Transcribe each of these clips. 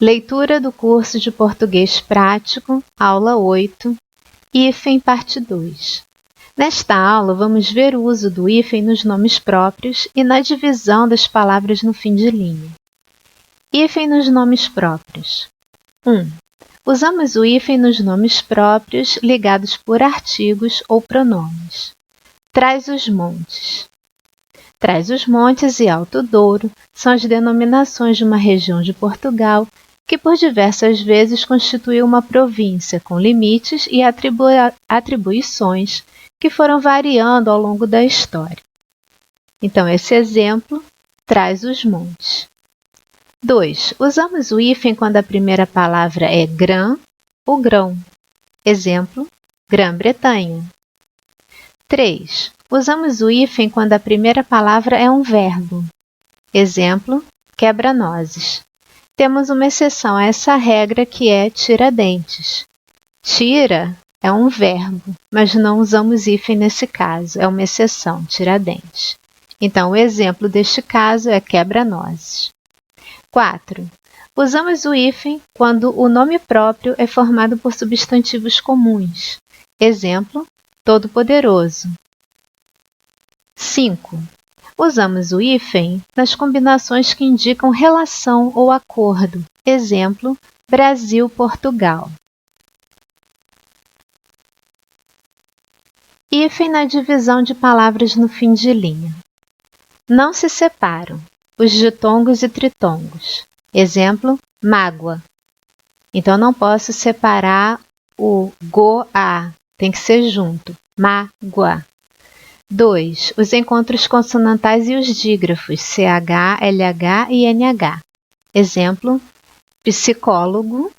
Leitura do curso de Português Prático, aula 8, hífen parte 2. Nesta aula, vamos ver o uso do hífen nos nomes próprios e na divisão das palavras no fim de linha. Hífen nos nomes próprios. 1. Usamos o hífen nos nomes próprios ligados por artigos ou pronomes. Trás-os-Montes. Trás-os-Montes e Alto Douro são as denominações de uma região de Portugal que por diversas vezes constituiu uma província com limites e atribuições que foram variando ao longo da história. Então, esse exemplo traz os montes. 2. Usamos o hífen quando a primeira palavra é grã ou grão. Exemplo, Grã-Bretanha. 3. Usamos o hífen quando a primeira palavra é um verbo. Exemplo, quebra-nozes. Temos uma exceção a essa regra que é Tiradentes. Tira é um verbo, mas não usamos hífen nesse caso, é uma exceção, Tiradentes. Então, o exemplo deste caso é quebra-nozes. 4. Usamos o hífen quando o nome próprio é formado por substantivos comuns. Exemplo, todo-poderoso. 5. Usamos o hífen nas combinações que indicam relação ou acordo. Exemplo, Brasil-Portugal. Hífen na divisão de palavras no fim de linha. Não se separam os ditongos e tritongos. Exemplo, mágoa. Então, não posso separar o go-a, tem que ser junto, mágoa. 2. Os encontros consonantais e os dígrafos, CH, LH e NH. Exemplo, psicólogo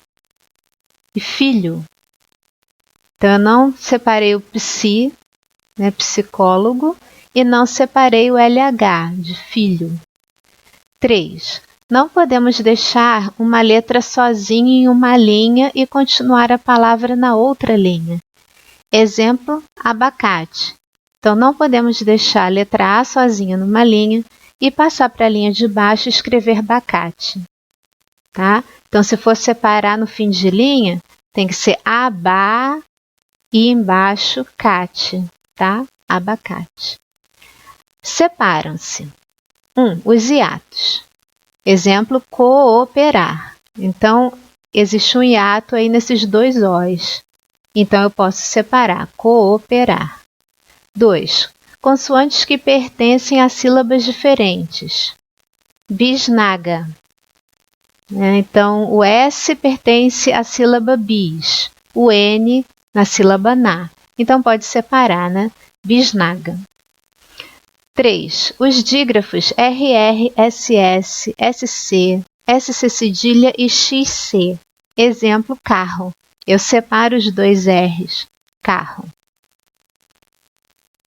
e filho. Então, eu não separei o psi, psicólogo, e não separei o LH, de filho. 3. Não podemos deixar uma letra sozinha em uma linha e continuar a palavra na outra linha. Exemplo, abacate. Então, não podemos deixar a letra A sozinha numa linha e passar para a linha de baixo e escrever bacate. Tá? Então, se for separar no fim de linha, tem que ser aba e embaixo cate, tá? Abacate. Separam-se. 1. Os hiatos. Exemplo, cooperar. Então, existe um hiato aí nesses dois Os. Então, eu posso separar, cooperar. 2. Consoantes que pertencem a sílabas diferentes. Bisnaga. Então, o S pertence à sílaba bis, o N na sílaba na. Então, pode separar, Bisnaga. 3. Os dígrafos RR, SS, SC, SC cedilha e XC. Exemplo, carro. Eu separo os dois R's. Carro.